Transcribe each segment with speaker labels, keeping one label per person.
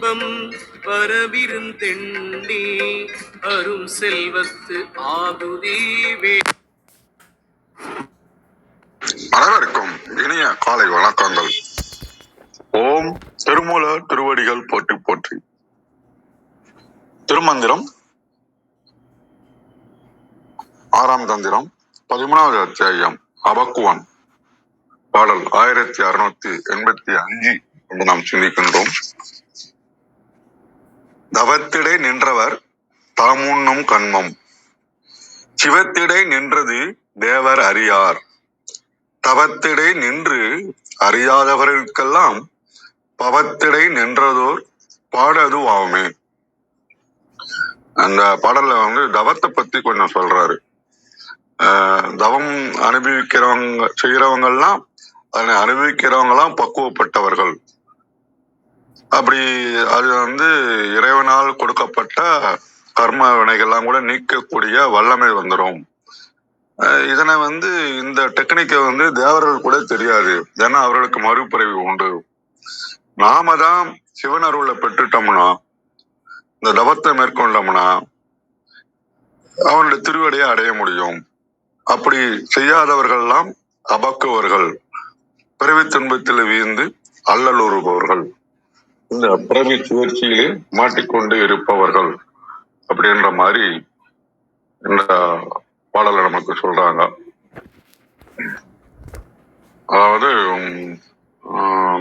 Speaker 1: செல்வம் வரவிருந்தெண்ணே அரும் செல்வத்து ஆகுதீவே.
Speaker 2: அனைவருக்கும் இனிய காலை வணக்கங்கள். ஓம் திருமூலர் திருவடிகள் போற்றி போற்றி. திருமந்திரம் 6ஆம் தந்திரம் 13வது அத்தியாயம் அபக்குவான் பாடல் 1685 என்று நாம் சிந்திக்கின்றோம். தவத்திடை நின்றவர் தாமுண்ணும் கண்மம், சிவத்திடை நின்றது தேவர் அறியார். தவத்திடை நின்று அறியாதவர்களுக்கெல்லாம் பவத்திடை நின்றதோர் பாடதுவாமே. அந்த பாடல்ல தவத்தை பத்தி கொஞ்சம் சொல்றாரு. தவம் செய்யறவங்க எல்லாம் அதனை அனுபவிக்கிறவங்கலாம் பக்குவப்பட்டவர்கள். அப்படி அது இறைவனால் கொடுக்கப்பட்ட கர்ம வினைகள்லாம் கூட நீக்கக்கூடிய வல்லமை வந்துடும். இதனை இந்த டெக்னிக்கை தேவர்கள் கூட தெரியாது. ஏன்னா அவர்களுக்கு மறுபிறவி உண்டு. நாம தான் சிவன் அருளை பெற்றுட்டோம்னா, இந்த தவத்தை மேற்கொண்டோம்னா அவனுடைய திருவடியை அடைய முடியும். அப்படி செய்யாதவர்கள்லாம் அபக்குவர்கள், பிறவி துன்பத்தில் வீழ்ந்து அல்லலுறுபவர்கள், இந்த பிறவி சுழற்சியிலே மாட்டிக்கொண்டு இருப்பவர்கள் அப்படின்ற மாதிரி இந்த பாடலை நமக்கு சொல்றாங்க. அதாவது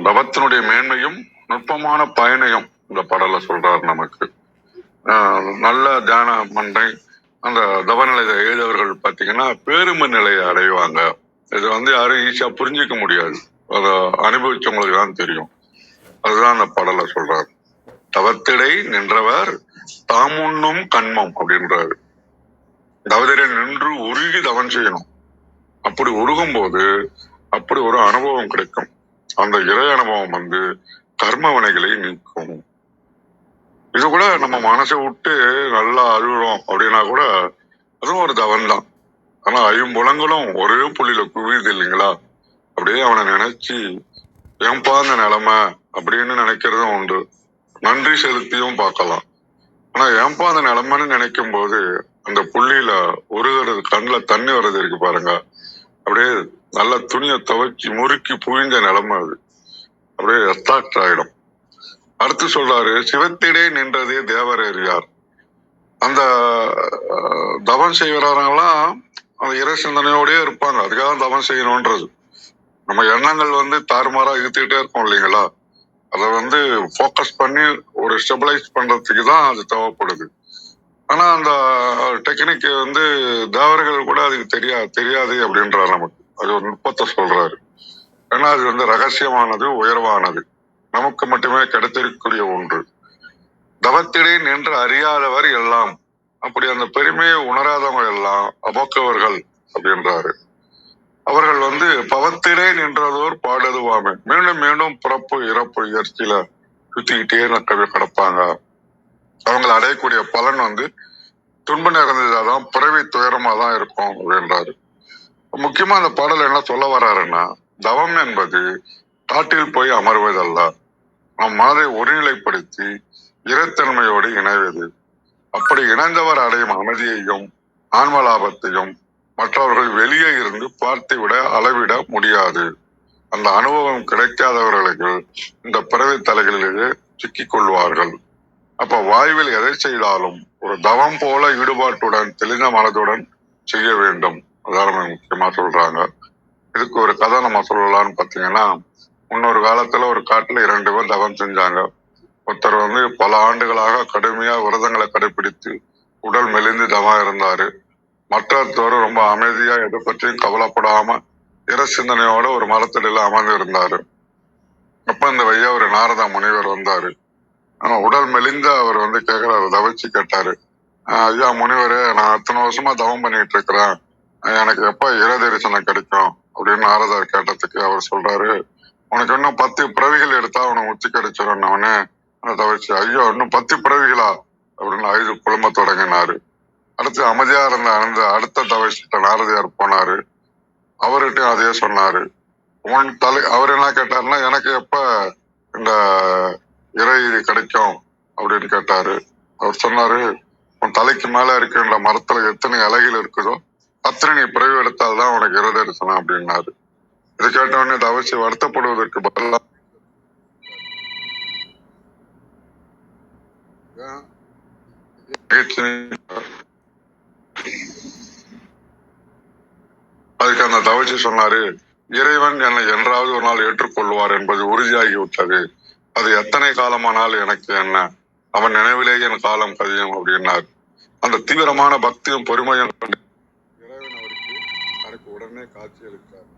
Speaker 2: தவத்தினுடைய மேன்மையும் நுட்பமான பயனையும் இந்த பாடலை சொல்றாரு நமக்கு. நல்ல தியான மண்டை அந்த தவநிலையை எழுதவர்கள் பார்த்தீங்கன்னா பேருமை நிலையை அடைவாங்க. இது யாரும் ஈஸியா புரிஞ்சிக்க முடியாது. அதை அனுபவிச்சவங்களுக்கு தான் தெரியும். அதுதான் அந்த பாடலை சொல்றாரு. தவத்திடை நின்றவர் தாமுண்ணும் கண்மம் அப்படின்றாரு. தவத்திடை நின்று உருகி தவம் செய்யணும். அப்படி உருகும் போது அப்படி ஒரு அனுபவம் கிடைக்கும். அந்த இறை அனுபவம் கர்ம வினைகளை நீக்கும். இது கூட நம்ம மனசை விட்டு நல்லா அழுகிறோம் அப்படின்னா கூட அதுவும் ஒரு தவம் தான். ஆனா ஐம்புலங்களும் ஒரே புள்ளியில குவியுது இல்லைங்களா? அப்படியே அவனை நினைச்சு ஏன்பா அந்த நிலைமை அப்படின்னு நினைக்கிறதும் உண்டு. நன்றி செலுத்தியும் பார்க்கலாம். ஆனா ஏன்பா அந்த நிலைமைன்னு நினைக்கும் போது அந்த புள்ளியில உருகிறது, கண்ணில் தண்ணி வர்றது இருக்கு பாருங்க. அப்படியே நல்ல துணியை துவைச்சி முறுக்கி புழிஞ்ச நிலைமை அது. அப்படியே அட்ராக்ட் ஆயிடும். அடுத்து சொல்றாரு, சிவத்திடே நின்றதே தேவர் அறியார். அந்த தவம் செய்யறவங்கலாம் அந்த இறை சிந்தனையோடய இருப்பாங்க. அதுக்காக தவம் செய்யணும்ன்றது. நம்ம எண்ணங்கள் தாறுமாறா இழுத்துக்கிட்டே இருக்கோம் இல்லைங்களா? அதை போக்கஸ் பண்ணி ஒரு ஸ்டெபிலைஸ் பண்றதுக்கு தான் அது தேவைப்படுது. ஆனா அந்த டெக்னிக் தேவர்கள் கூட அதுக்கு தெரியாது அப்படின்றாரு நமக்கு. அது ஒரு நுட்பத்தை சொல்றாரு. ஏன்னா அது ரகசியமானது, உயர்வானது, நமக்கு மட்டுமே கிடைத்திருக்கக்கூடிய ஒன்று. தவத்திடை நின்று அறியாதவர் எல்லாம், அப்படி அந்த பெருமையை உணராதவங்க எல்லாம் அபோக்கவர்கள் அப்படின்றாரு. அவர்கள் பவத்திடை நின்றதோர் பாடதுவாமே. மீண்டும் மீண்டும் பிறப்பு இறப்பு இயற்கையில சுத்திக்கிட்டே கிடப்பாங்க. அவங்களை அடையக்கூடிய பலன் துன்ப நிறைந்ததாதான், பிறவி துயரமா தான் இருக்கும் அப்படின்றாரு. முக்கியமா அந்த பாடல் என்ன சொல்ல வர்றாருன்னா, தவம் என்பது காட்டில் போய் அமர்வதல்ல, நம் மனதை ஒருநிலைப்படுத்தி இறைத்தன்மையோடு இணைவது. அப்படி இணைந்தவர் அடையும் அமைதியையும் ஆன்ம லாபத்தையும் மற்றவர்கள் வெளியே இருந்து பார்த்து விட அளவிட முடியாது. அந்த அனுபவம் கிடைக்காதவர்களுக்கு இந்த பிறவி தலைகளிலேயே சிக்கிக் கொள்வார்கள். அப்ப வாயுவில் எதை செய்தாலும் ஒரு தவம் போல ஈடுபாட்டுடன் தெளிந்த மனதுடன் செய்ய வேண்டும். அதான் நம்ம முக்கியமா சொல்றாங்க. இதுக்கு ஒரு கதை நம்ம சொல்லலாம்னு பாத்தீங்கன்னா, முன்னொரு காலத்துல ஒரு காட்டுல 2 பேர் தவம் செஞ்சாங்க. ஒருத்தர் பல ஆண்டுகளாக கடுமையா விரதங்களை கடைபிடித்து உடல் மெலிந்து தவம் இருந்தாரு. மற்றொருத்தர் ரொம்ப அமைதியா எதை பற்றியும் கவலைப்படாம இறை சிந்தனையோட ஒரு மரத்தடியில அமர்ந்து இருந்தாரு. அப்ப இந்த வையா ஒரு நாரத முனிவர் வந்தாரு. உடல் மெலிந்த அவர் கேக்குறாரு, தவச்சு கேட்டாரு, ஐயா முனிவரே, நான் அத்தனை வருஷமா தவம் பண்ணிட்டு இருக்கிறேன், எனக்கு எப்ப இறை தரிசனம் கிடைக்கும் அப்படின்னு நாரதர் கேட்டதுக்கு அவர் சொல்றாரு, உனக்கு இன்னும் 10 பிறவிகள் எடுத்தா உனக்கு முத்தி கிடைச்சிடும். அவனே தவச்சு, ஐயோ இன்னும் 10 பிறவிகளா அப்படின்னு அழுது புலம்ப தொடங்கினாரு. அடுத்து அமைதியா இருந்த அடுத்த தவச்சிட்ட நாரதியார் போனாரு. அவர்கிட்டயும் அதே சொன்னாரு. அவர் என்ன கேட்டாருன்னா, எனக்கு எப்ப இந்த இறை கிடைக்கும் அப்படின்னு கேட்டாரு. அவர் சொன்னாரு, உன் தலைக்கு மேல இருக்கின்ற மரத்துல எத்தனை இலைகள் இருக்குதோ அத்தனை நீ பிறவி எடுத்தால்தான் உனக்கு இறை தரிசனம் அப்படின்னாரு. இதை கேட்டவொடனே தவசி வருத்தப்படுவதற்கு பதிலாக அதுக்கு அந்த தவசி சொன்னாரு, இறைவன் என்னை என்றாவது ஒரு நாள் ஏற்றுக்கொள்வார் என்பது உறுதியாகிவிட்டது. அது எத்தனை காலமானால் எனக்கு என்ன, அவன் நினைவிலேயே என் காலம் கதியும் அப்படின்னார். அந்த தீவிரமான பக்தியும் பொறுமையும் இறைவன் அவருக்கு உடனே காட்சி அளித்தார்.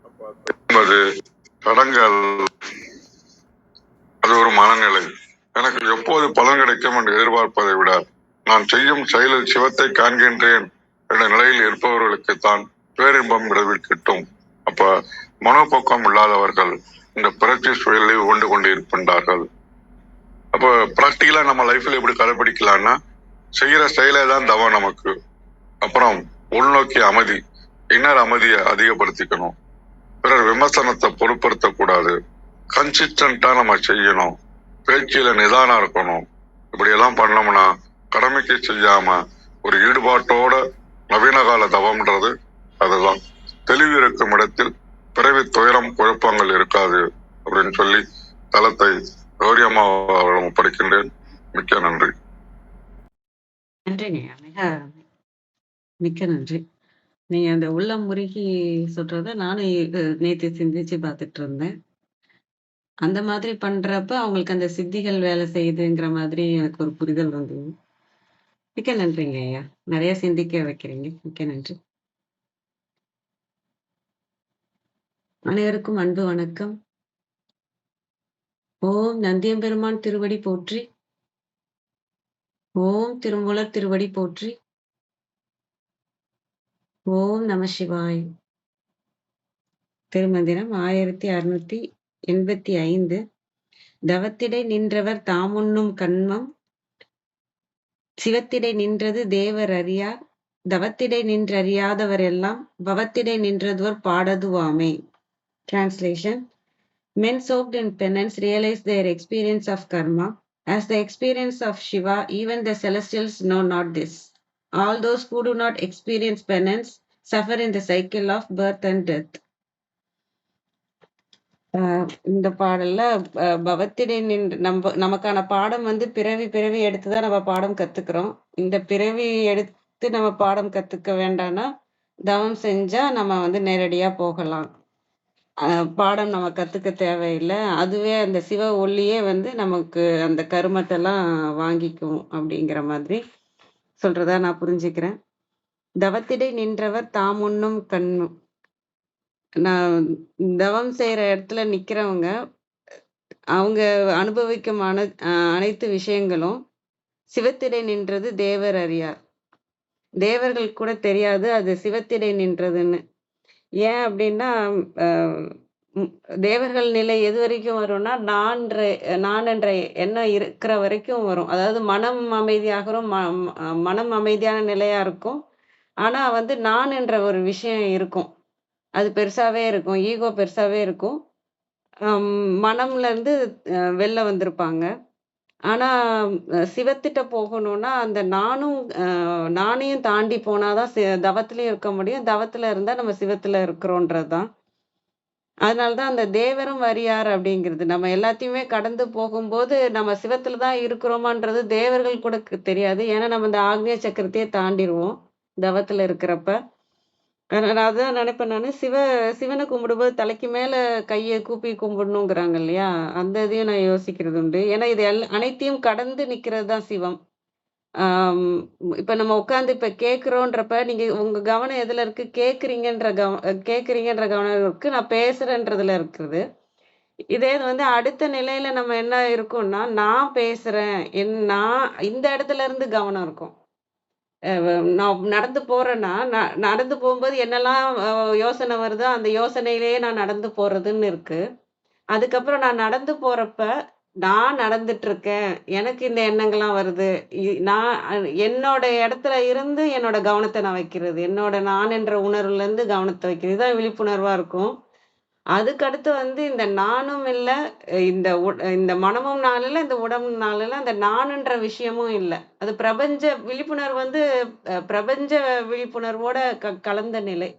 Speaker 2: அப்ப தடங்கள் அது ஒரு மனநிலை. எனக்கு எப்போது பலன் கிடைக்கும் என்று எதிர்பார்ப்பதை விட நான் செய்யும் செயலில் சிவத்தை காண்கின்றேன் என்ற நிலையில் இருப்பவர்களுக்கு தான் பேரின்பம் விரைவில் கிட்டும். அப்ப மனோபோக்கம் இல்லாதவர்கள் இந்த புரட்சி சூழலில் உண்டு கொண்டு இருக்கின்றார்கள். அப்ப பிராக்டிகலா நம்ம லைஃப்ல எப்படி கடைபிடிக்கலாம்னா, செய்யற செயலே தான் தவம் நமக்கு. அப்புறம் உள்நோக்கி அமைதி, இன்னர் அமைதியை அதிகப்படுத்திக்கணும். பிறர் விமர்சனத்தை பொருட்படுத்த கூடாது. கன்சிஸ்டன்டா நம்ம செய்யணும். பேச்சில நிதானம் இருக்கணும். இப்படி எல்லாம் பண்ணோம்னா கடமைக்கு செய்யாம ஒரு ஈடுபாட்டோட நவீன கால தவம்ன்றது அதுதான். தெளிவு இருக்கும் இடத்தில் பிறவி துயரம் குழப்பங்கள் இருக்காது அப்படின்னு சொல்லி தளத்தை கௌரியம்மா படிக்கின்றேன். மிக்க நன்றி.
Speaker 3: நன்றிங்க. மிக்க நன்றி. நீங்க அந்த உள்ளம் முருகி சொல்றத நானும் நேத்து சிந்திச்சு பார்த்துட்டு இருந்தேன். அந்த மாதிரி பண்றப்ப அவங்களுக்கு அந்த சித்திகள் வேலை செய்யுதுங்கிற மாதிரி எனக்கு ஒரு புரிதல் வந்தது. மிக்க நன்றிங்க ஐயா. நிறைய சிந்திக்க வைக்கிறீங்க. மிக்க நன்றி. அனைவருக்கும் அன்பு வணக்கம். ஓம் நந்தியம்பெருமான் திருவடி போற்றி. ஓம் திருமூலர் திருவடி போற்றி. ஓம் நம சிவாய். திருமந்திரம் 1685. தவத்திடை நின்றவர் தாமுண்ணும் கண்மம் சிவத்திடை நின்றது தேவர் அறியார். தவத்திடை நின்றறியாதவர் எல்லாம் பவத்திடை நின்றதுவர் பாடதுவாமே. Translation. Men soaked in penance realize their experience of karma. As the experience of Shiva, even the celestials know not this. All those who do not experience penance suffer in the cycle of birth and death. இந்த பாடல்ல பவத்திடை நின்று நமக்கான பாடம் பிறவி பிறவி எடுத்துதான் நம்ம பாடம் கத்துக்கிறோம். இந்த பிறவி எடுத்து நம்ம பாடம் கத்துக்க வேண்டாம்னா தவம் செஞ்சா நம்ம நேரடியா போகலாம். பாடம் நம்ம கத்துக்க தேவையில்லை. அதுவே அந்த சிவ ஒளியே நமக்கு அந்த கருமத்தை எல்லாம் வாங்கிக்கும் அப்படிங்கிற மாதிரி சொல்றதா நான் புரிஞ்சுக்கிறேன். தவத்திடை நின்றவர் தாம் உண்ணும் கண்ணும். நான் தவம் செய்யற இடத்துல நிக்கிறவங்க அவங்க அனுபவிக்கும் அனைத்து விஷயங்களும் சிவத்திடை நின்றது தேவர் அறியார். தேவர்கள் கூட தெரியாது அது சிவத்திடை நின்றதுன்னு. ஏன் அப்படின்னா தேவர்கள் நிலை எது வரைக்கும் வரும்னா நான் என்ற எண்ணம் இருக்கிற வரைக்கும் வரும். அதாவது மனம் அமைதியாகிறோம், மனம் அமைதியான நிலையா இருக்கும். ஆனா நான் என்ற ஒரு விஷயம் இருக்கும். அது பெருசாவே இருக்கும். ஈகோ பெருசாவே இருக்கும். மனம்ல இருந்து வெளில வந்திருப்பாங்க. ஆனா சிவத்திட்ட போகணும்னா அந்த நானையும் தாண்டி போனாதான் தவத்திலயும் இருக்க முடியும். தவத்துல இருந்தா நம்ம சிவத்துல இருக்கிறோன்றதுதான். அதனாலதான் அந்த தேவரும் அறியார் அப்படிங்கிறது. நம்ம எல்லாத்தையுமே கடந்து போகும்போது நம்ம சிவத்துலதான் இருக்கிறோமான்றது தேவர்கள் கூட தெரியாது. ஏன்னா நம்ம இந்த ஆக்னிய சக்கரத்தையே தாண்டிடுவோம் தவத்துல இருக்கிறப்ப. நான் அதான் நினைப்பேன். நானு சிவனை கும்பிடும்போது தலைக்கு மேல கையை கூப்பி கும்பிடணுங்கிறாங்க இல்லையா? அந்த இதையும் நான் யோசிக்கிறது உண்டு. ஏன்னா இது அனைத்தையும் கடந்து நிக்கிறது தான் சிவம். இப்ப நம்ம உட்கார்ந்து இப்ப கேக்குறோன்றப்ப நீங்க உங்க கவனம் எதுல இருக்கு? கேக்குறீங்கன்ற கவனம் இருக்கு. நான் பேசுறேன்றதுல இருக்குது. இதே அடுத்த நிலையில நம்ம என்ன இருக்கும்னா, நான் பேசுறேன் நான் இந்த இடத்துல இருந்து கவனம் இருக்கும். நான் நடந்து போறேன்னா நடந்து போகும்போது என்னெல்லாம் யோசனை வருதோ அந்த யோசனையிலேயே நான் நடந்து போறதுன்னு இருக்கு. அதுக்கப்புறம் நான் நடந்து போறப்ப நான் நடந்துட்டு இருக்கேன், எனக்கு இந்த எண்ணங்கள்லாம் வருது. நான் என்னோட இடத்துல இருந்து என்னோட கவனத்தை நான் வைக்கிறது, என்னோட நான் என்ற உணர்வுல இருந்து கவனத்தை வைக்கிறது. இதுதான் விழிப்புணர்வா இருக்கும். அதுக்கடுத்து வந்து இந்த நானும் இல்ல, இந்த மனமும் நான் இல்ல, இந்த உடம்பும் நான் இல்ல, அந்த நானுன்ற விஷயமும் இல்ல. அது பிரபஞ்ச விழிப்புணர்வு வந்து பிரபஞ்ச விழிப்புணர்வோட கலந்த நிலை.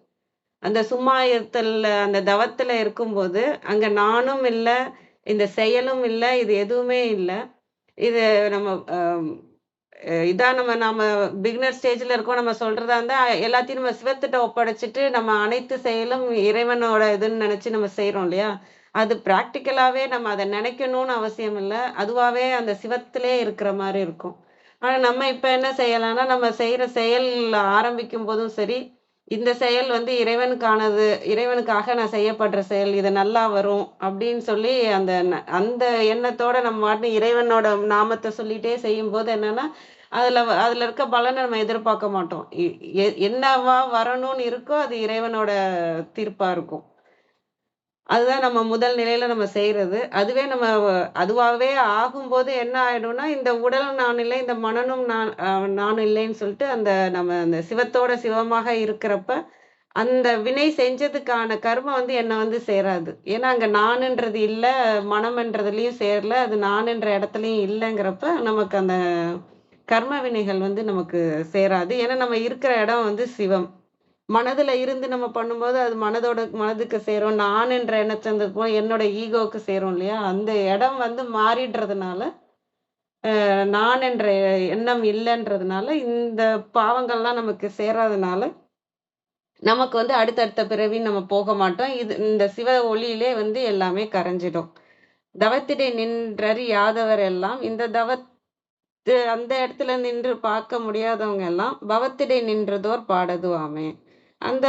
Speaker 3: அந்த சும்மா இருத்தல்ல, அந்த தவத்துல இருக்கும்போது, அங்க நானும் இல்ல, இந்த செயலும் இல்ல, இது எதுவுமே இல்ல. இது நம்ம இதான் நாம பிகினர் ஸ்டேஜ்ல இருக்கோம். நம்ம சொல்றதா இருந்தா, எல்லாத்தையும் நம்ம சிவத்திட்ட ஒப்படைச்சுட்டு, நம்ம அனைத்து செயலும் இறைவனோட இதுன்னு நெனச்சு நம்ம செய்றோம் இல்லையா? அது பிராக்டிகலாவே நம்ம அத நெனைக்கணும்னு அவசியம் இல்ல. அதுவாவே அந்த சிவத்திலே இருக்கிற மாரி இருக்கும். ஆனா நம்ம இப்ப என்ன செய்யலாம்னா, நம்ம செய்ற செயல் ஆரம்பிக்கும்போதும் சரி, இந்த செயல் வந்து இறைவனுக்கானது, இறைவனுக்காக நான் செய்யப்படுற செயல், இது நல்லா வரும் அப்படின்னு சொல்லி அந்த எண்ணத்தோட நம்ம பாட்டுன்னு இறைவனோட நாமத்த சொல்லிட்டே செய்யும்போது என்னன்னா, அதுல இருக்க பலன நம்ம எதிர்பார்க்க மாட்டோம். என்னவா வரணும்னு இருக்கோ, அது இறைவனோட தீர்ப்பா இருக்கும். அதுதான் நம்ம முதல் நிலையில நம்ம செய்றது. அதுவே நம்ம அதுவாவே ஆகும்போது என்ன ஆயிடும்னா, இந்த உடல் நான் இல்லை, இந்த மனனும் நான் இல்லைன்னு சொல்லிட்டு நம்ம அந்த சிவத்தோட சிவமாக இருக்கிறப்ப, அந்த வினை செஞ்சதுக்கான கர்மம் வந்து என்ன வந்து சேராது. ஏன்னா, அங்க நானுன்றது இல்ல, மனம்ன்றதுலயும் சேரல, அது நானுன்ற இடத்துலயும் இல்லங்கிறப்ப, நமக்கு அந்த கர்ம வினைகள் வந்து நமக்கு சேராது. ஏன்னா, நம்ம இருக்கிற இடம் வந்து சிவம். மனதுல இருந்து நம்ம பண்ணும்போது, அது மனதுக்கு சேரும். நான் என்ற எண்ணச்சந்து போய் என்னோட ஈகோவுக்கு சேரும் இல்லையா? அந்த இடம் வந்து மாறிடுறதுனால, நான் என்ற எண்ணம் இல்லன்றதுனால, இந்த பாவங்கள்லாம் நமக்கு சேராதனால, நமக்கு வந்து அடுத்தடுத்த பிறவி நம்ம போக மாட்டோம். இந்த சிவ ஒளியிலே வந்து எல்லாமே கரைஞ்சிடும். "தவத்திடை நின்றறி யாதவர் எல்லாம்" இந்த அந்த இடத்துல நின்று பார்க்க முடியாதவங்க எல்லாம், "பவத்திடை நின்றதோர் பாடதுவாமே." அந்த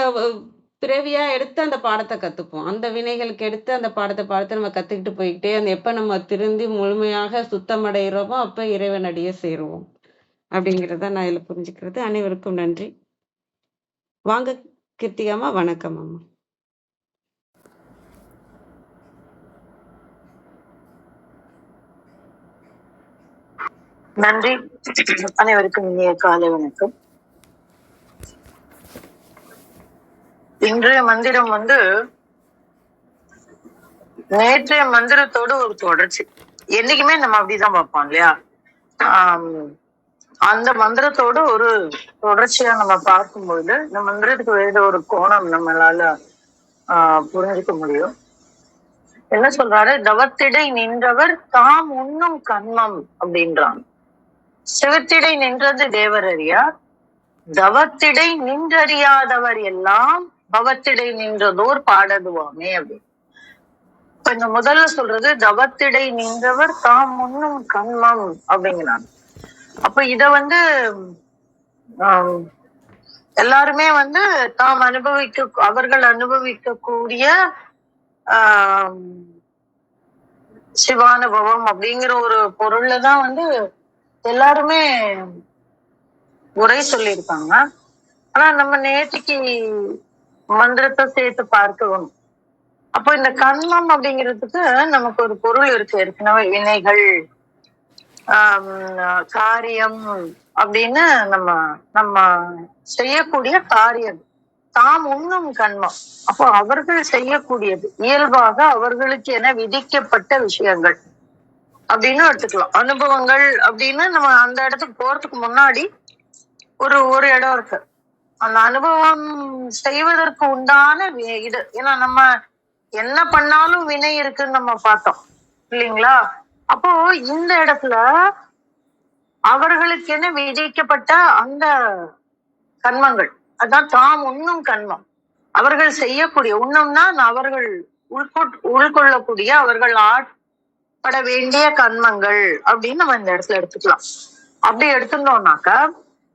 Speaker 3: பிறவியா எடுத்து அந்த பாடத்த கத்துப்போம். அந்த வினைகளுக்கு எடுத்து அந்த பாடத்த பார்த்து நம்ம கத்துக்கிட்டு போய்க்கிட்டே, எப்ப நம்ம திருந்தி முழுமையாக சுத்தமடைகிறோமோ, அப்ப இறைவனடிய சேருவோம். அப்படிங்கிறத நான் இதுல புரிஞ்சுக்கிறது. அனைவருக்கும் நன்றி. வாங்க கிருத்திகாம்மா. வணக்கம் அம்மா.
Speaker 4: நன்றி. அனைவருக்கும் இனிய காலை வணக்கம். இன்றைய மந்திரம் வந்து நேற்றைய மந்திரத்தோடு ஒரு தொடர்ச்சி. என்னைக்குமே நம்ம அப்படிதான் பார்ப்போம் இல்லையா? அந்த மந்திரத்தோடு ஒரு தொடர்ச்சியா நம்ம பார்க்கும்போது இந்த மந்திரத்துக்கு வேற ஒரு கோணம் நம்மளால புரிஞ்சுக்க முடியும். என்ன சொல்றாரு? "தவத்திடை நின்றவர் தாம் உண்ணும் கர்மம்" அப்படின்றாங்க. சிவத்திடை நின்றது தேவர் அறியார், தவத்திடை நின்றறியாதவர் எல்லாம் பவத்திடை நின்றதோர் பாடதுவாமே அப்படின்னு. இப்ப இந்த முதல்ல சொல்றது தவத்திடை நின்றவர் தாம் உண்ணும் கர்மம் அப்படிங்கிறாங்க. அப்ப இத வந்து எல்லாருமே வந்து அவர்கள் அனுபவிக்கக்கூடிய சிவானுபவம் அப்படிங்கிற ஒரு பொருள்ல தான் வந்து எல்லாருமே உரை சொல்லியிருக்காங்க. ஆனா நம்ம நேற்றுக்கு மந்திரத்தை சேர்த்து பார்க்கணும். அப்போ இந்த கர்மம் அப்படிங்கிறதுக்கு நமக்கு ஒரு பொருள் இருக்கு. ஏற்கனவே வினைகள், காரியம் அப்படின்னு நம்ம செய்யக்கூடிய காரியம் தாம் உண்ணும் கர்மம். அப்போ அவர்கள் செய்யக்கூடியது இயல்பாக அவர்களுக்கு என விதிக்கப்பட்ட விஷயங்கள் அப்படின்னு எடுத்துக்கலாம். அனுபவங்கள் அப்படின்னு நம்ம அந்த இடத்துக்கு போறதுக்கு முன்னாடி ஒரு இடம் இருக்கு. அந்த அனுபவம் செய்வதற்கு உண்டான இது. ஏன்னா நம்ம என்ன பண்ணாலும் வினை இருக்குன்னு நம்ம பார்த்தோம் இல்லைங்களா? அப்போ இந்த இடத்துல அவர்களுக்கு என்ன விதிக்கப்பட்ட அந்த கர்மங்கள், அதான் தாம் உண்ணும் கர்மம். அவர்கள் செய்யக்கூடிய, உண்ணும்னா அவர்கள் உள்கொள்ளக்கூடிய, அவர்கள் ஆட்பட வேண்டிய கர்மங்கள் அப்படின்னு நம்ம இந்த இடத்துல எடுத்துக்கலாம். அப்படி எடுத்துட்டோம்னாக்கா,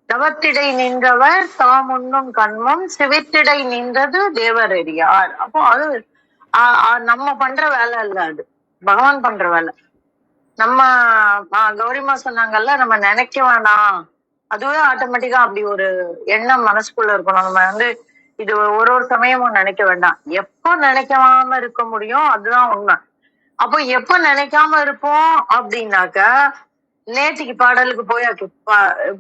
Speaker 4: தவத்திடை நின்றவர் தாம் உண்ணும் கர்மம், சிவத்திடை நின்றது தேவர் அறியார். அப்போ அது நம்ம பண்ற வேலை இல்ல, அது பகவான் பண்ற வேலை. நம்ம கௌரிமா சொன்னாங்கல்ல, நம்ம நினைக்க வேணாம், அதுவே ஆட்டோமேட்டிக்கா அப்படி ஒரு எண்ணம் மனசுக்குள்ள இருக்கணும். நம்ம வந்து இது ஒரு சமயமும் நினைக்க வேண்டாம். எப்போ நினைக்காம இருக்க முடியும் அதுதான் உண்மை. அப்போ எப்ப நினைக்காம இருப்போம் அப்படின்னாக்க, நேற்றுக்கு பாடலுக்கு போய்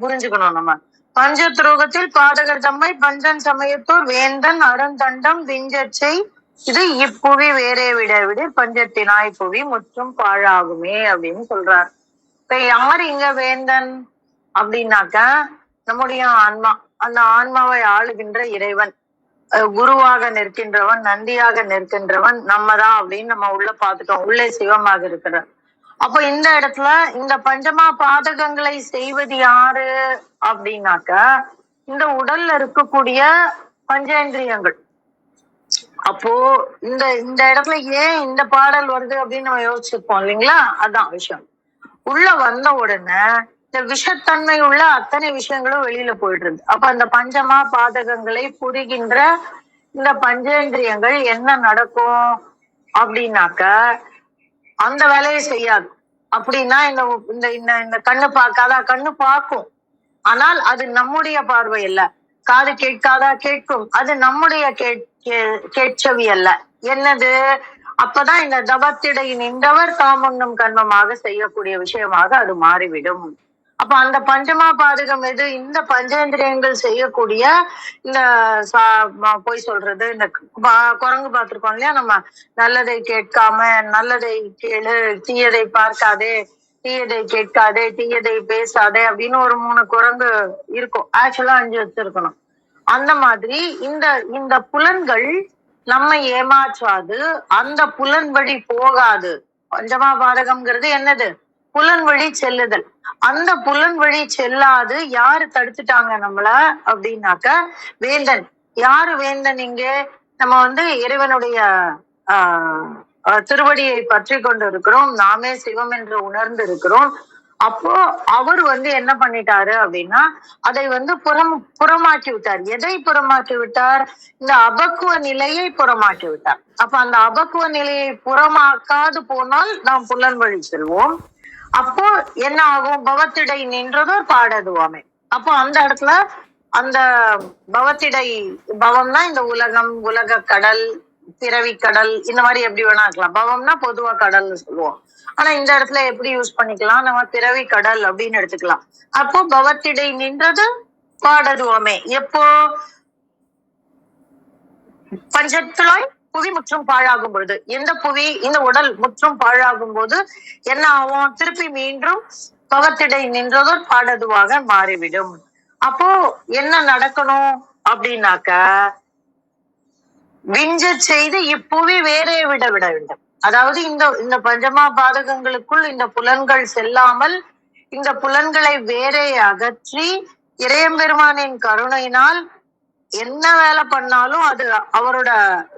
Speaker 4: புரிஞ்சுக்கணும். நம்ம பஞ்ச துரோகத்தில் பாடகர் தம்மை பஞ்சன் சமயத்தோர் வேந்தன் அறந்தண்டம் விஞ்சச்சை இது இப்புவி வேறே விட விட பஞ்சத்தினாய் புவி முற்றும் பாழாகுமே அப்படின்னு சொல்றார். இப்ப யார் இங்க வேந்தன் அப்படின்னாக்க நம்முடைய ஆன்மா. அந்த ஆன்மாவை ஆளுகின்ற இறைவன், குருவாக நிற்கின்றவன், நந்தியாக நிற்கின்றவன் நம்ம தான் அப்படின்னு நம்ம உள்ள பார்த்துட்டோம். உள்ளே சிவமாக இருக்கிறார். அப்ப இந்த இடத்துல இந்த பஞ்சமா பாதகங்களை செய்வது யாரு அப்படின்னாக்க இந்த உடல்ல இருக்கக்கூடிய பஞ்சேந்திரியங்கள். அப்போ இந்த இந்த இடத்துல ஏன் இந்த பாடல் வருது அப்படின்னு நம்ம யோசிச்சிருப்போம் இல்லைங்களா? அதான் விஷயம். உள்ள வந்த உடனே இந்த விஷத்தன்மை உள்ள அத்தனை விஷயங்களும் வெளியில போயிடுறது. அப்ப அந்த பஞ்சமா பாதகங்களை புரிகின்ற இந்த பஞ்சேந்திரியங்கள் என்ன நடக்கும் அப்படின்னாக்க அந்த வேலையை செய்யாது. அப்படின்னா இந்த இந்த கண்ணு பார்க்காதா? கண்ணு பார்க்கும், ஆனால் அது நம்முடைய பார்வை அல்ல. காது கேட்காதா? கேட்கும், அது நம்முடைய கேட்சவி அல்ல. என்னது? அப்பதான் இந்த தவத்திடை நின்றவர் தாமுன்னும் கண்மமாக செய்யக்கூடிய விஷயமாக அது மாறிவிடும். அப்ப அந்த பஞ்சமா பாதகம் எது? இந்த பஞ்சேந்திரியங்கள் செய்யக்கூடிய இந்த போய் சொல்றது, இந்த குரங்கு பார்த்திருக்கோம் இல்லையா நம்ம? நல்லதை கேட்காம நல்லதை கேளு, தீயதை பார்க்காதே, தீயதை கேட்காதே, தீயதை பேசாதே அப்படின்னு ஒரு 3 குரங்கு இருக்கும். ஆக்சுவலா 5 வச்சிருக்கணும். அந்த மாதிரி இந்த இந்த புலன்கள் நம்மை ஏமாற்றாது, அந்த புலன் வழி போகாது. பஞ்சமா பாதகம்ங்கிறது என்னது? புலன் வழி செல்லுதல். அந்த புலன் வழி செல்லாது யாரு தடுத்துட்டாங்க நம்மள அப்படின்னாக்க வேந்தன். யாரு வேந்தன் இங்கே? நம்ம இறைவனுடைய திருவடியை பற்றி கொண்டு இருக்கிறோம். நாமே சிவம் என்று உணர்ந்து இருக்கிறோம். அப்போ அவர் என்ன பண்ணிட்டாரு அப்படின்னா அதை புறமாக்கி விட்டார். எதை புறமாக்கி விட்டார்? இந்த அபக்குவ நிலையை புறமாக்கி விட்டார். அப்ப அந்த அபக்குவ நிலையை புறமாக்காது போனால் நாம் புலன் வழி செல்வோம். அப்போ என்ன ஆகும்? பவத்திடை நின்றதோர் பாடதுவாமே. அப்போ அந்த இடத்துல அந்த பவத்திடை, பவம்னா இந்த உலகம், உலக கடல், பிறவி கடல், இந்த மாதிரி எப்படி வேணா இருக்கலாம். பவம்னா பொதுவா கடல்னு சொல்லுவோம். ஆனா இந்த இடத்துல எப்படி யூஸ் பண்ணிக்கலாம்? நம்ம பிறவி கடல் அப்படின்னு எடுத்துக்கலாம். அப்போ பவத்திடை நின்றது பாடதுவமே. எப்போ? பஞ்சத்திலாய் புவி முற்றும் பாழாகும் பொழுது. எந்த புவி? இந்த உடல் முற்றும் பாழாகும் போது என்ன ஆகும்? திருப்பி மீண்டும் பவத்திடை நின்றதோர் பாடதுவாக மாறிவிடும். அப்போ என்ன நடக்கணும் அப்படின்னாக்க விஞ்ச செய்து இப்புவி வேறே விட வேண்டும். அதாவது இந்த பஞ்சமா பாதகங்களுக்குள் இந்த புலன்கள் செல்லாமல் இந்த புலன்களை வேறே அகற்றி இறையம்பெருமானின் கருணையினால் என்ன வேலை பண்ணாலும் அது அவரோட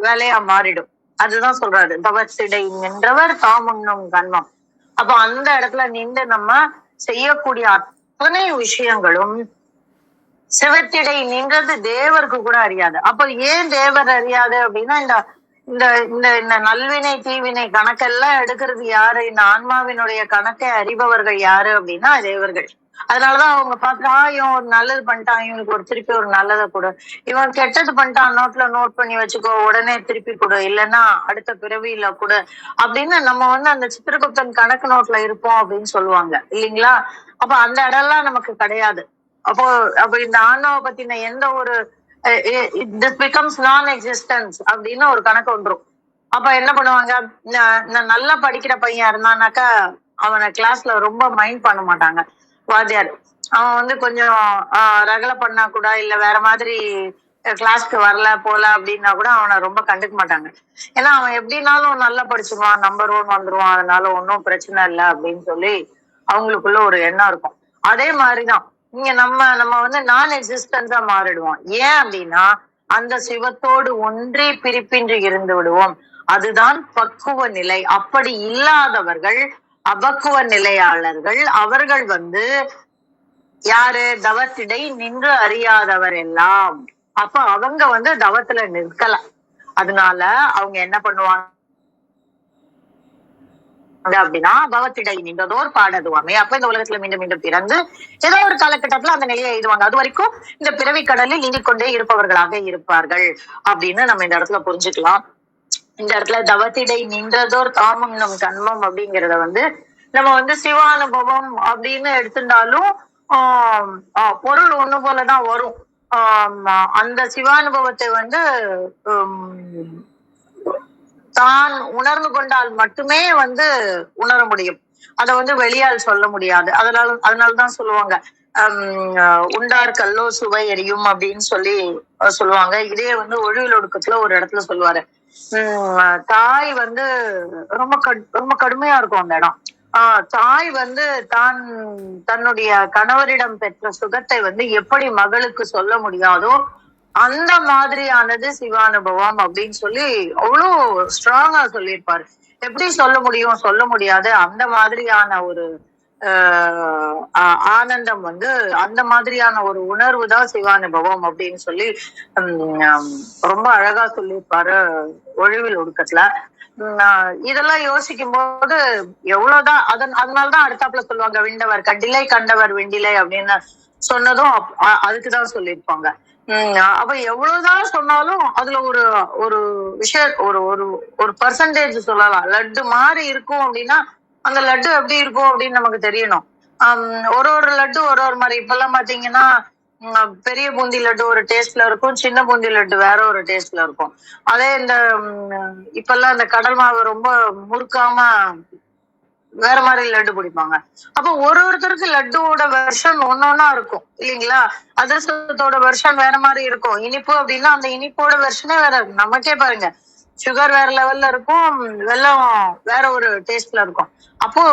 Speaker 4: வேலையா மாறிடும். அதுதான் சொல்றாரு, தவத்திடை நின்றவர் தாமுன்னும் கண்மம். அப்ப அந்த இடத்துல நின்று நம்ம செய்யக்கூடிய அத்தனை விஷயங்களும் சிவத்திடை நின்றது தேவருக்கு கூட அறியாது. அப்ப ஏன் தேவர் அறியாது அப்படின்னா இந்த இந்த நல்வினை தீவினை கணக்கெல்லாம் எடுக்கிறது யாரு? இந்த ஆன்மாவினுடைய கணக்கை அறிபவர்கள் யாரு அப்படின்னா தேவர்கள். அதனாலதான் அவங்க பார்த்து இவன் ஒரு நல்லது பண்ணிட்டான், இவனுக்கு திருப்பி ஒரு நல்லதை கொடு. இவன் கெட்டது பண்ணிட்டான், நோட் பண்ணி வச்சுக்கோ, உடனே திருப்பி கொடு, இல்லைன்னா அடுத்த பிறவியில கொடு அப்படின்னு நம்ம அந்த சித்திரகுப்தன் கணக்கு நோட்ல இருப்போம் அப்படின்னு சொல்லுவாங்க இல்லைங்களா? அப்ப அந்த இடம்லாம் நமக்கு கிடையாது. அப்போ இந்த ஆன்மாவை பத்தின எந்த ஒரு திஸ் பிகம்ஸ் நான் எக்ஸிஸ்டன்ஸ் அப்படின்னு ஒரு கணக்கு வந்துரும். அப்ப என்ன பண்ணுவாங்க? நல்லா படிக்கிற பையன் இருந்தானாக்கா அவனை கிளாஸ்ல ரொம்ப மைண்ட் பண்ண மாட்டாங்க வாத்தியார். அவன் கொஞ்சம் ரகலை பண்ணா கூட, இல்ல வேற மாதிரி கிளாஸ்க்கு வரல போல அப்படின்னா கூட அவனை ரொம்ப கண்டுக்க மாட்டாங்க. ஏன்னா அவன் எப்படின்னாலும் நல்லா படிச்சுவான், நம்பர் 1 வந்துருவான், அதனால ஒன்னும் பிரச்சனை இல்லை அப்படின்னு சொல்லி அவங்களுக்குள்ள ஒரு எண்ணம் இருக்கும். அதே மாதிரிதான் இங்க நம்ம நான் எக்ஸிஸ்டன்ஸா மாறிடுவோம். ஏன் அப்படின்னா அந்த சிவத்தோடு ஒன்றே பிரிப்பின்றி இருந்து விடுவோம். அதுதான் பக்குவ நிலை. அப்படி இல்லாதவர்கள் அபக்குவ நிலையாளர்கள். அவர்கள் யாரு? தவத்திடை நின்று அறியாதவர் எல்லாம். அப்ப அவங்க தவத்துல நிற்கல. அதனால அவங்க என்ன பண்ணுவாங்க அப்படின்னா பவத்திடை நின்றதோர் பாடதுவாமே. அப்ப இந்த உலகத்துல மீண்டும் மீண்டும் பிறந்து ஏதோ ஒரு காலகட்டத்துல அந்த நிலையை எழுதுவாங்க. அது வரைக்கும் இந்த பிறவி கடலில் நீந்திக்கொண்டே இருப்பவர்களாக இருப்பார்கள் அப்படின்னு நம்ம இந்த இடத்துல புரிஞ்சுக்கலாம். இந்த இடத்துல தவத்திடை நின்றதோர் தாமுன்னும் கண்மம் அப்படிங்கிறத நம்ம சிவானுபவம் அப்படின்னு எடுத்துட்டாலும் பொருள் ஒண்ணு போலதான் வரும். அந்த சிவானுபவத்தை தான் உணர்ந்து கொண்டால் மட்டுமே வந்து உணர முடியும். அதை வந்து வெளியால் சொல்ல முடியாது. அதனாலதான் சொல்லுவாங்க, உண்டார் கல்லோ சுவை எரியும் அப்படின்னு சொல்லி சொல்லுவாங்க. இதே வந்து ஒழிவில் ஒடுக்கத்துல ஒரு இடத்துல சொல்லுவாரு, தாய் வந்து ரொம்ப கடுமையா இருக்கும் அந்த இடம். தாய் வந்து தன்னுடைய கணவரிடம் பெற்ற சுகத்தை வந்து எப்படி மகளுக்கு சொல்ல முடியாதோ அந்த மாதிரியானது சிவானுபவம் அப்படின்னு சொல்லி அவ்வளோ ஸ்ட்ராங்கா சொல்லியிருப்பாரு. எப்படி சொல்ல முடியும், சொல்ல முடியாது. அந்த மாதிரியான ஒரு ஆனந்தம் வந்து, அந்த மாதிரியான ஒரு உணர்வு தான் சிவானுபவம் அப்படின்னு சொல்லி ரொம்ப அழகா சொல்லியிருப்பாரு ஒழிவில் ஒடுக்கத்துல. இதெல்லாம் யோசிக்கும் போது எவ்வளவுதான் அதனாலதான் அடுத்தாப்புல சொல்லுவாங்க, விண்டவர் கண்டிலை கண்டவர் விண்டிலை அப்படின்னு சொன்னதும் அதுக்குதான் சொல்லியிருப்பாங்க. அப்ப எவ்வளவுதான் சொன்னாலும் அதுல ஒரு ஒரு விஷயம், ஒரு ஒரு ஒரு பர்சன்டேஜ் சொல்லலாம். லட்டு மாதிரி இருக்கும் அப்படின்னா அந்த லட்டு எப்படி இருக்கும் அப்படின்னு நமக்கு தெரியணும். ஒரு லட்டு ஒரு மாதிரி. இப்பெல்லாம் பாத்தீங்கன்னா பெரிய பூந்தி லட்டு ஒரு டேஸ்ட்ல இருக்கும், சின்ன பூந்தி லட்டு வேற ஒரு டேஸ்ட்ல இருக்கும். அதே இந்த இப்பெல்லாம் இந்த கடல் மாவு ரொம்ப முறுக்காம வேற மாதிரி லட்டு பிடிப்பாங்க. அப்ப ஒருத்தருக்கு லட்டுவோட வெர்ஷன் ஒன்னொன்னா இருக்கும் இல்லைங்களா? அதிரசத்தோட வெர்ஷன் வேற மாதிரி இருக்கும். இனிப்பு அப்படின்னா அந்த இனிப்போட வெர்ஷனே வேற. நமக்கே பாருங்க, சுகர் வேற லெவல்ல இருக்கும், வெல்லம் வேற ஒரு டேஸ்ட்ல இருக்கும். அப்போ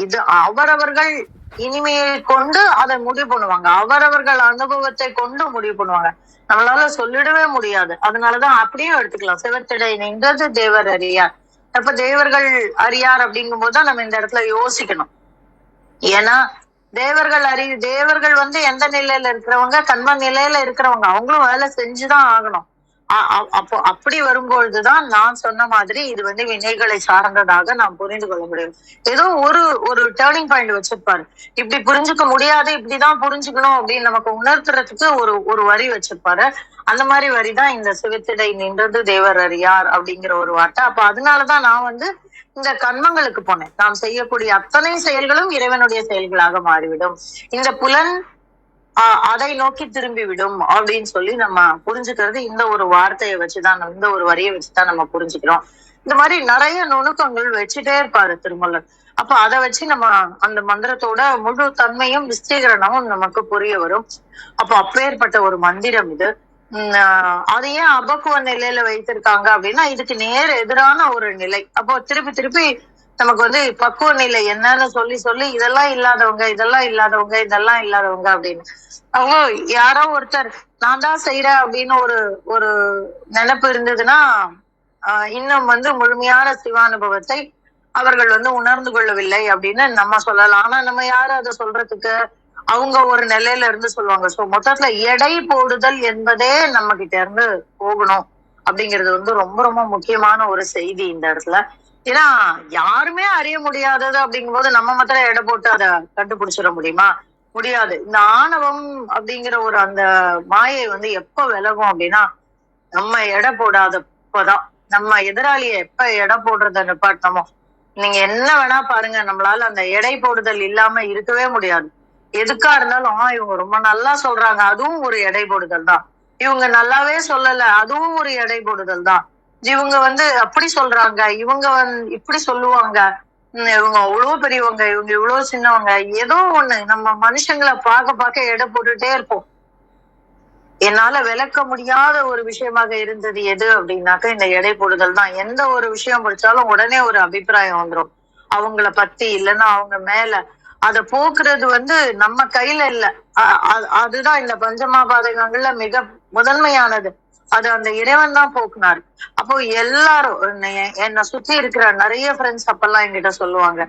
Speaker 4: இது அவரவர்கள் இனிமையை கொண்டு அதை முடிவு பண்ணுவாங்க, அவரவர்கள் அனுபவத்தை கொண்டு முடிவு பண்ணுவாங்க. நம்மளால சொல்லிடவே முடியாது. அதனாலதான் அப்படியும் எடுத்துக்கலாம், சிவத்திடை நின்றது தேவர் அறியார். அப்ப தேவர்கள் அறியார் அப்படிங்கும் போதுதான் நம்ம இந்த இடத்துல யோசிக்கணும். ஏன்னா தேவர்கள் வந்து எந்த நிலையில இருக்கிறவங்க, கண்ம நிலையில இருக்கிறவங்க, அவங்களும் வேலை செஞ்சுதான் ஆகணும். அப்போ அப்படி வரும்பொழுதுதான் நான் சொன்ன மாதிரி இது வந்து வினைகளை சார்ந்ததாக நாம் புரிந்து கொள்ள முடியும். ஏதோ ஒரு டேர்னிங் பாயிண்ட் வச்சிருப்பாரு. இப்படி புரிஞ்சுக்க முடியாது, இப்படிதான் புரிஞ்சுக்கணும் அப்படின்னு நமக்கு உணர்த்துறதுக்கு ஒரு வரி வச்சிருப்பாரு. அந்த மாதிரி வரிதான் இந்த சிவத்திடை நின்றது தேவர் அறியார் அப்படிங்கிற ஒரு வார்த்தை. அப்ப அதனாலதான் நான் வந்து இந்த கர்மங்களுக்கு போனேன். நாம் செய்யக்கூடிய அத்தனை செயல்களும் இறைவனுடைய செயல்களாக மாறிவிடும், இந்த புலன் அதை நோக்கி திரும்பி விடும் அப்படின்னு சொல்லி நம்ம புரிஞ்சுக்கிறது இந்த ஒரு வார்த்தையை வச்சுதான், இந்த ஒரு வரியை வச்சுதான் நம்ம புரிஞ்சுக்கிறோம். இந்த மாதிரி நிறைய நுணுக்கங்கள் வச்சுட்டே இருப்பாரு திருமூலர். அப்ப அதை வச்சு நம்ம அந்த மந்திரத்தோட முழு தன்மையும் விஸ்தீகரணமும் நமக்கு புரிய வரும். அப்ப அப்பேற்பட்ட ஒரு மந்திரம் இது. அது ஏன் அபக்குவ நிலையில வைத்திருக்காங்க அப்படின்னா இதுக்கு நேர் எதிரான ஒரு நிலை. அப்போ திருப்பி நமக்கு வந்து பக்குவ நிலை என்னன்னு சொல்லி இதெல்லாம் இல்லாதவங்க அப்படின்னு. அவங்க யாரோ ஒருத்தர் நான் தான் செய்யறேன் அப்படின்னு ஒரு நினைப்பு இருந்ததுன்னா இன்னும் வந்து முழுமையான சிவானுபவத்தை அவர்கள் வந்து உணர்ந்து கொள்ளவில்லை அப்படின்னு நம்ம சொல்லலாம். ஆனா நம்ம யாரும் அதை சொல்றதுக்கு, அவங்க ஒரு நிலையில இருந்து சொல்லுவாங்க. சோ மொத்தத்துல எடை போடுதல் என்பதே நம்ம கிட்ட இருந்து போகணும் அப்படிங்கிறது வந்து ரொம்ப ரொம்ப முக்கியமான ஒரு செய்தி இந்த இடத்துல. ஏன்னா யாருமே அறிய முடியாதது அப்படிங்கும் போது நம்ம மாத்திரம் எடை போட்டு அதை கண்டுபிடிச்சிட முடியுமா? முடியாது. இந்த ஆணவம் அப்படிங்கிற ஒரு அந்த மாயை வந்து எப்ப விலகும் அப்படின்னா நம்ம எடை போடாதப்பதான். நம்ம எதிராளியை எப்ப எடை போடுறத நிப்பாட்டமோ, நீங்க என்ன வேணா பாருங்க, நம்மளால அந்த எடை போடுதல் இல்லாம இருக்கவே முடியாது. எதுக்கா இருந்தாலும் இவங்க ரொம்ப நல்லா சொல்றாங்க, அதுவும் ஒரு எடை போடுதல் தான். இவங்க நல்லாவே சொல்லல, அதுவும் ஒரு எடை போடுதல் தான். இவங்க வந்து அப்படி சொல்றாங்க, இவங்க இப்படி சொல்லுவாங்க, இவங்க அவ்வளவு பெரியவங்க, இவங்க இவ்வளவு சின்னவங்க, ஏதோ ஒண்ணு நம்ம மனுஷங்களை பார்க்க எடை போட்டுட்டே இருப்போம். என்னால விளக்க முடியாத ஒரு விஷயமாக இருந்தது எது அப்படின்னாக்க இந்த எடை போடுதல் தான். எந்த ஒரு விஷயம் படிச்சாலும் உடனே ஒரு அபிப்பிராயம் வந்துடும் அவங்கள பத்தி, இல்லைன்னா அவங்க மேல. அதை போக்குறது வந்து நம்ம கையில இல்ல. அதுதான் இந்த பஞ்சமாபாதகங்கள்ல மிக முதன்மையானது. அது அந்த இறைவன் தான் போக்குனாரு. அப்போ எல்லாரும் என்னை சுத்தி இருக்கிற நிறைய ஃப்ரெண்ட்ஸ் அப்பெல்லாம் என்கிட்ட சொல்லுவாங்க,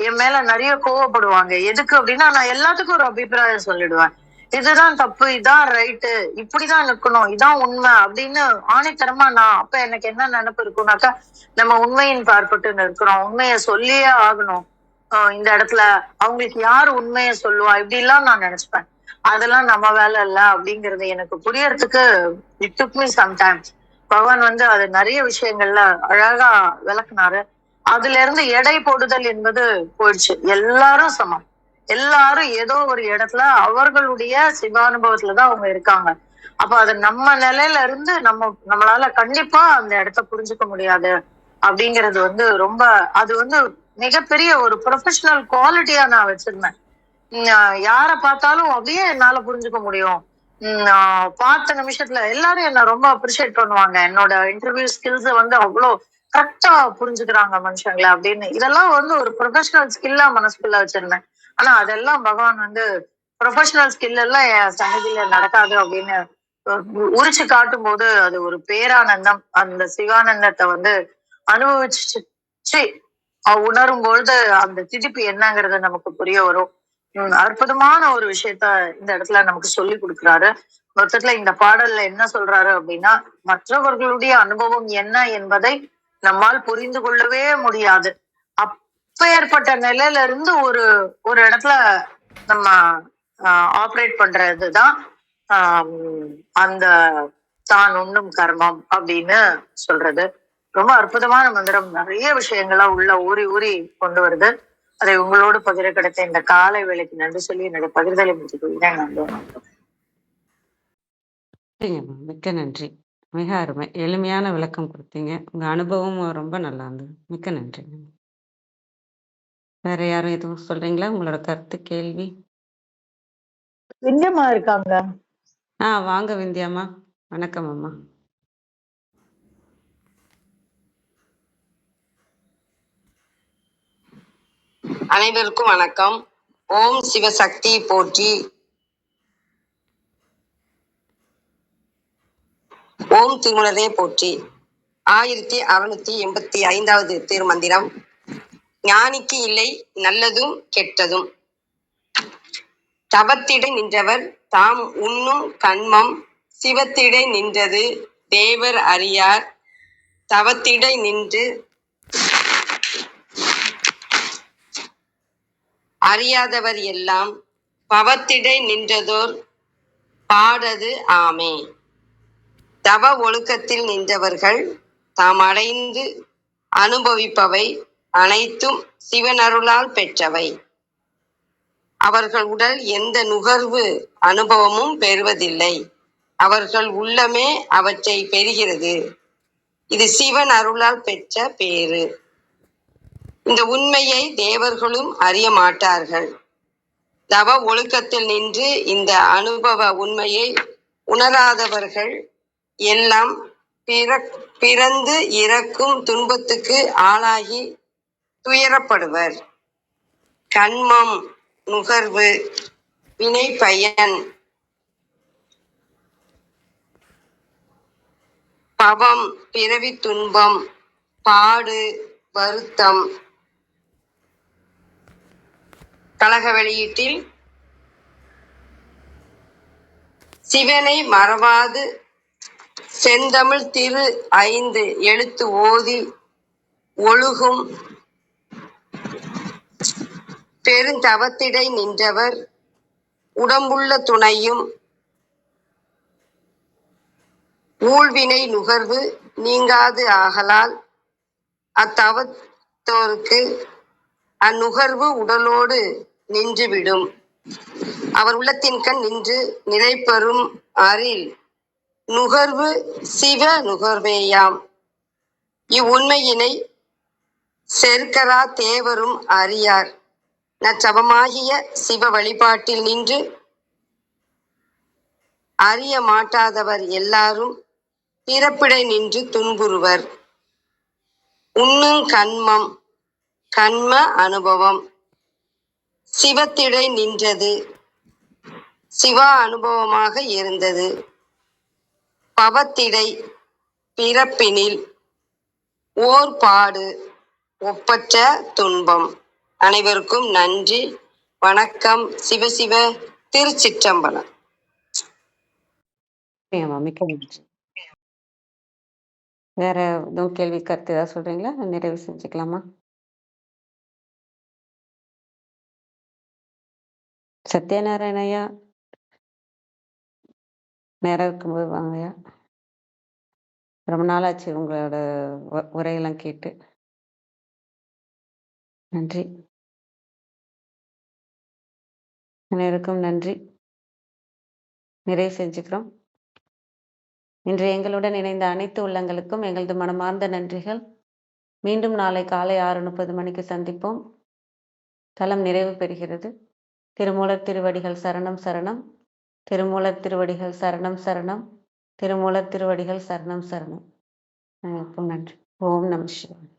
Speaker 4: என் மேல நிறைய கோவப்படுவாங்க. எதுக்கு அப்படின்னா நான் எல்லாத்துக்கும் ஒரு அபிப்பிராயம் சொல்லிடுவேன். இதுதான் தப்பு, இதான் ரைட்டு, இப்படிதான் நிக்கணும், இதான் உண்மை அப்படின்னு ஆணைத்தரமா. நான் அப்ப எனக்கு என்ன நினைப்பு இருக்கும்னாக்கா, நம்ம உண்மையின் பார்ப்பட்டு நிற்கிறோம், உண்மைய சொல்லியே ஆகணும். இந்த இடத்துல அவங்களுக்கு யாரு உண்மைய சொல்லுவா, இப்படி எல்லாம் நான் நினைச்சுப்பேன். அதெல்லாம் நம்ம வேலை இல்ல அப்படிங்கிறது எனக்கு புரியறதுக்கு it took me some time. பகவான் வந்து அது நிறைய விஷயங்கள்ல அழகா விளக்குனாரு. அதுல இருந்து எடை போடுதல் என்பது போயிடுச்சு. எல்லாரும் சமம், எல்லாரும் ஏதோ ஒரு இடத்துல அவர்களுடைய சிவானுபவத்துலதான் அவங்க இருக்காங்க. அப்ப அது நம்ம நிலையில இருந்து நம்மளால கண்டிப்பா அந்த இடத்த புரிஞ்சுக்க முடியாது அப்படிங்கிறது வந்து ரொம்ப, அது வந்து மிகப்பெரிய ஒரு ப்ரொஃபஷனல் குவாலிட்டியா நான் வச்சிருந்தேன். யார பார்த்தாலும் அப்படியே என்னால புரிஞ்சுக்க முடியும். பார்த்த நிமிஷத்துல எல்லாரும் என்ன ரொம்ப அப்ரிஷியேட் பண்ணுவாங்க. என்னோட இன்டர்வியூ ஸ்கில்ஸ வந்து அவ்வளோ கரெக்டா புரிஞ்சுக்கிறாங்க மனுஷங்கள அப்படின்னு. இதெல்லாம் வந்து ஒரு ப்ரொஃபஷனல் ஸ்கில்லா மனசுக்குள்ள வச்சிருந்தேன். ஆனா அதெல்லாம் பகவான் வந்து ப்ரொஃபஷனல் ஸ்கில் எல்லாம் என் சன்னதியில நடக்காது அப்படின்னு உரிச்சு காட்டும் போது அது ஒரு பேரானந்தம். அந்த சிவானந்தத்தை வந்து அனுபவிச்சு உணரும் பொழுது அந்த திதிப்பு என்னங்கிறது நமக்கு புரிய வரும். அற்புதமான ஒரு விஷயத்த இந்த இடத்துல நமக்கு சொல்லி கொடுக்குறாரு. மொத்தத்துல இந்த பாடல்ல என்ன சொல்றாரு அப்படின்னா, மற்றவர்களுடைய அனுபவம் என்ன என்பதை நம்மால் புரிந்து கொள்ளவே முடியாது. அப்பேற்பட்ட நிலையில இருந்து ஒரு ஒரு இடத்துல நம்ம ஆப்ரேட் பண்றதுதான் அந்த தான் உண்ணும் கர்மம் அப்படின்னு சொல்றது. ரொம்ப அற்புதமான மந்திரம். நிறைய விஷயங்களா உள்ள ஊறி ஊறி கொண்டு வருது. அதை உங்களோடு பகிர கிடைத்த இந்த காலை வேலைக்கு நன்றி சொல்லி என்னோட பகிர்தலை முடித்துக் கொள்கிறேன்.
Speaker 3: சரிங்கம்மா, மிக்க நன்றி. மிக அருமை. எளிமையான விளக்கம் கொடுத்தீங்க. உங்க அனுபவம் ரொம்ப நல்லா இருந்தது. மிக்க நன்றிங்க. வேற யாரும் எதுவும் சொல்றீங்களா? உங்களோட கருத்து, கேள்வி?
Speaker 4: விந்தியம்மா இருக்காங்க.
Speaker 3: வாங்க விந்தியாம்மா. வணக்கம் அம்மா.
Speaker 5: அனைவருக்கும் வணக்கம். ஓம் சிவசக்தி போற்றி. ஓம் திருமலரே போற்றி. 1685வது திருமந்திரம். ஞானிக்கு இல்லை நல்லதும் கெட்டதும். தவத்திடை நின்றவர் தாம் உண்ணும் கன்மம் சிவத்திடை நின்றது தேவர் அறியார். தவத்திடை நின்று அறியாதவர் எல்லாம் பவத்திடை நின்றதோர் பாடது ஆமே. தவ ஒழுக்கத்தில் நின்றவர்கள் தாம் அடைந்து அனுபவிப்பவை அனைத்தும் சிவனருளால் பெற்றவை. அவர்கள் உடல் எந்த நுகர்வு அனுபவமும் பெறுவதில்லை. அவர்கள் உள்ளமே அவற்றை பெறுகிறது. இது சிவன் அருளால் பெற்ற பேறு. இந்த உண்மையை தேவர்களும் அறிய மாட்டார்கள். தவ ஒழுக்கத்தில் நின்று இந்த அனுபவ உண்மையை உணராதவர்கள் எல்லாம் பிறந்து இறக்கும் துன்பத்துக்கு ஆளாகி துயரப்படுவர். கண்மம் நுகர்வு வினை பயன் பவம் பிறவி துன்பம் பாடு வருத்தம். கழக வெளியீட்டில் சிவனை மறவாது செந்தமிழ் திரு 5 எழுத்து ஓதி ஒழுகும் பெருந்தவத்திடை நின்றவர் உடம்புள்ள துணையும் ஊழ்வினை நுகர்வு நீங்காது ஆகலால் அத்தவத்தோருக்கு அந்நுகர்வு உடலோடு நின்றுவிடும். அவர் உள்ளத்தின்கண் நின்று நிலைபெறும் அரில் நுகர்வு சிவ நுகர்வேயாம். இவ்வுண்மையினை செருக்கரா தேவரும் அறியார். நச்சபமாகிய சிவ வழிபாட்டில் நின்று அறிய மாட்டாதவர் எல்லாரும் பிறப்பிடை நின்று துன்புறுவர். உண்ணும் கன்மம் கண்ம அனுபவம் சிவத்திடை நின்றது சிவா அனுபவமாக இருந்தது. பவத்திடை பிறப்பினில் ஓர் பாடு ஒப்பற்ற துன்பம். அனைவருக்கும் நன்றி, வணக்கம். சிவசிவ. திருச்சிற்றம்பலம்.
Speaker 3: மிக்க நன்றி. வேற எதுவும் கேள்வி, கருத்து ஏதாவது சொல்றீங்களா? நிறைவு செஞ்சுக்கலாமா? சத்யநாராயண ஐயா, நேரம் இருக்கும்போது வாங்கய்யா. ரொம்ப நாளாச்சு உங்களோட உரையெல்லாம் கேட்டு. நன்றி. அனைவருக்கும் நன்றி. நிறைவு செஞ்சுக்கிறோம். இன்று எங்களுடன் இணைந்த அனைத்து உள்ளங்களுக்கும் எங்களது மனமார்ந்த நன்றிகள். மீண்டும் நாளை காலை 6:30 மணிக்கு சந்திப்போம். தலம் நிறைவு பெறுகிறது. திருமூலர் திருவடிகள் சரணம் சரணம். திருமூலர் திருவடிகள் சரணம் சரணம். திருமூலர் திருவடிகள் சரணம் சரணம். நன்றி. ஓம் நம சிவாய.